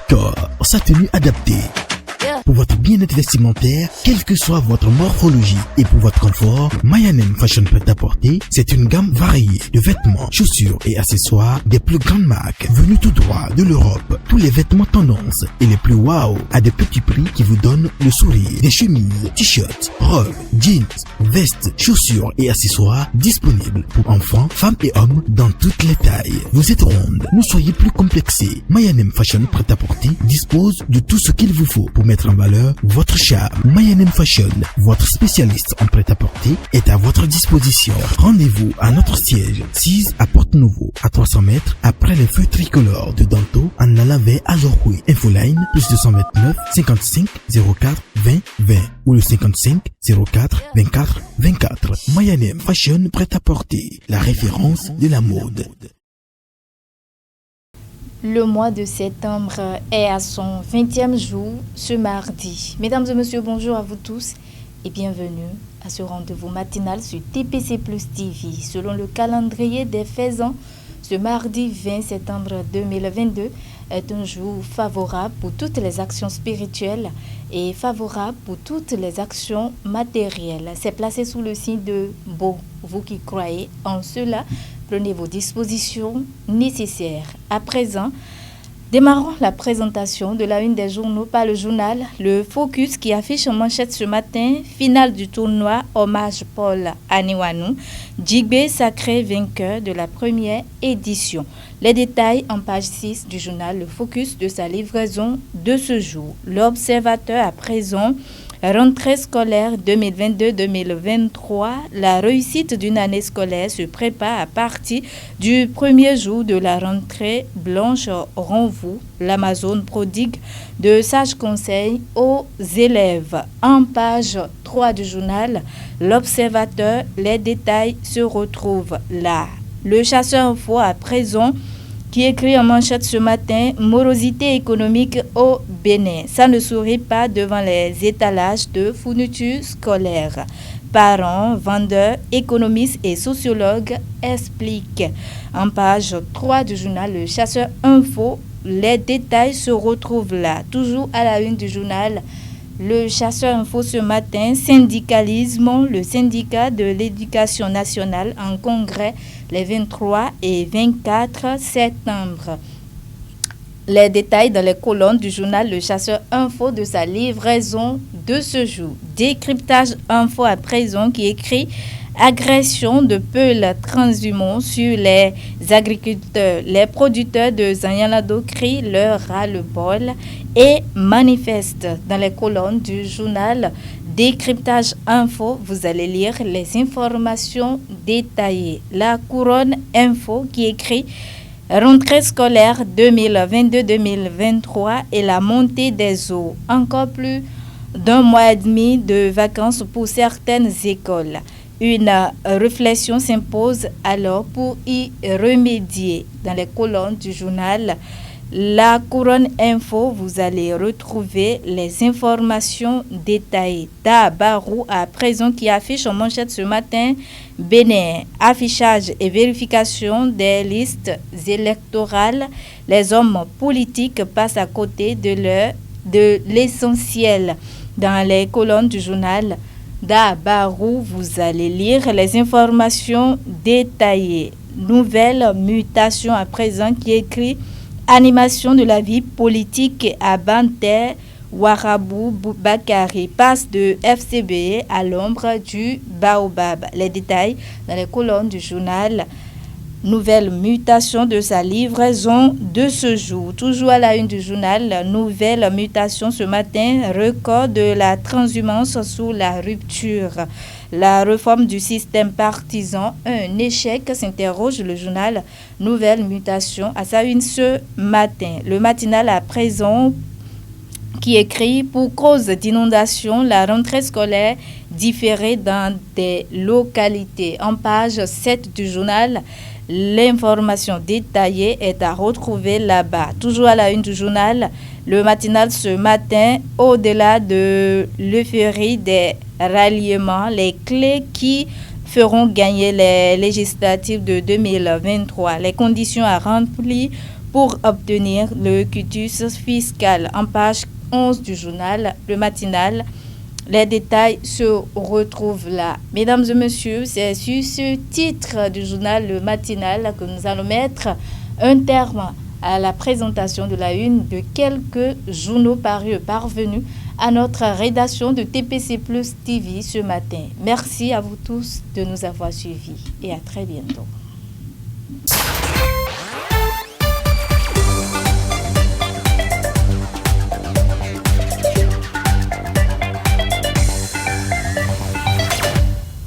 corps, sa tenue adaptée. Pour votre bien-être vestimentaire, quelle que soit votre morphologie et pour votre confort, Mayanem Fashion Prêt-à-Porter, c'est une gamme variée de vêtements, chaussures et accessoires des plus grandes marques venues tout droit de l'Europe. Tous les vêtements tendances et les plus wow à des petits prix qui vous donnent le sourire. Des chemises, t-shirts, robes, jeans, vestes, chaussures et accessoires disponibles pour enfants, femmes et hommes dans toutes les tailles. Vous êtes ronde, ne soyez plus complexés. Mayanem Fashion Prêt-à-Porter dispose de tout ce qu'il vous faut pour mettre en valeur votre charme. Mayanem Fashion, votre spécialiste en prêt-à-porter, est à votre disposition. Rendez-vous à notre siège 6 à Porte-Nouveau, à 300 mètres après les feux tricolores de Danto en allant vers Azorkoué. Infoline plus 229 55 04 20 20 ou le 55 04 24 24. Mayanem Fashion Prêt-à-Porter, la référence de la mode. Le mois de septembre est à son 20e jour ce mardi. Mesdames et messieurs, bonjour à vous tous et bienvenue à ce rendez-vous matinal sur TPC Plus TV. Selon le calendrier des faisans, ce mardi 20 septembre 2022 est un jour favorable pour toutes les actions spirituelles et favorable pour toutes les actions matérielles. C'est placé sous le signe de Beau. Vous qui croyez en cela, prenez vos dispositions nécessaires. À présent, démarrons la présentation de la une des journaux par le journal Le Focus qui affiche en manchette ce matin: finale du tournoi, hommage Paul Aniwanou, Djigbe sacré vainqueur de la première édition. Les détails en page 6 du journal Le Focus de sa livraison de ce jour. L'Observateur à présent: rentrée scolaire 2022-2023, la réussite d'une année scolaire se prépare à partir du premier jour de la rentrée blanche. Renvoue, l'Amazone prodigue de sages conseils aux élèves. En page 3 du journal L'Observateur, les détails se retrouvent là. Le Chasseur Info à présent qui écrit en manchette ce matin: morosité économique au Bénin. Ça ne sourit pas devant les étalages de fournitures scolaires. Parents, vendeurs, économistes et sociologues expliquent. En page 3 du journal Le Chasseur Info, les détails se retrouvent là. Toujours à la une du journal Le Chasseur Info ce matin: syndicalisme, le syndicat de l'éducation nationale en congrès les 23 et 24 septembre. Les détails dans les colonnes du journal Le Chasseur Info de sa livraison de ce jour. Décryptage Info à présent qui écrit: agression de peuls transhumants sur les agriculteurs. Les producteurs de Zanyanado crient leur ras-le-bol et manifestent. Dans les colonnes du journal Décryptage Info, vous allez lire les informations détaillées. La Couronne Info qui écrit: rentrée scolaire 2022-2023 et la montée des eaux. Encore plus d'un mois et demi de vacances pour certaines écoles. Une réflexion s'impose alors pour y remédier. Dans les colonnes du journal La Couronne Info, vous allez retrouver les informations détaillées. Dabarou à présent qui affiche en manchette ce matin: Bénin, affichage et vérification des listes électorales. Les hommes politiques passent à côté de l'essentiel. Dans les colonnes du journal Dabarou, vous allez lire les informations détaillées. Nouvelle mutation à présent qui écrit: animation de la vie politique à Banter. Warabou Bakari passe de FCB à l'ombre du Baobab. Les détails dans les colonnes du journal Nouvelle mutation de sa livraison de ce jour. Toujours à la une du journal Nouvelle mutation ce matin: record de la transhumance sous la rupture. La réforme du système partisan, un échec, s'interroge le journal Nouvelle mutation à sa une ce matin. Le matinal à présent qui écrit: pour cause d'inondation, la rentrée scolaire différée dans des localités. En page 7 du journal, l'information détaillée est à retrouver là-bas. Toujours à la une du journal, le matinal ce matin: au-delà de l'euphorie des ralliements, les clés qui feront gagner les législatives de 2023. Les conditions à remplir pour obtenir le quitus fiscal. En page 11 du journal Le Matinal, les détails se retrouvent là. Mesdames et messieurs, c'est sur ce titre du journal Le Matinal que nous allons mettre un terme à la présentation de la une de quelques journaux parvenus à notre rédaction de TPC Plus TV ce matin. Merci à vous tous de nous avoir suivis et à très bientôt.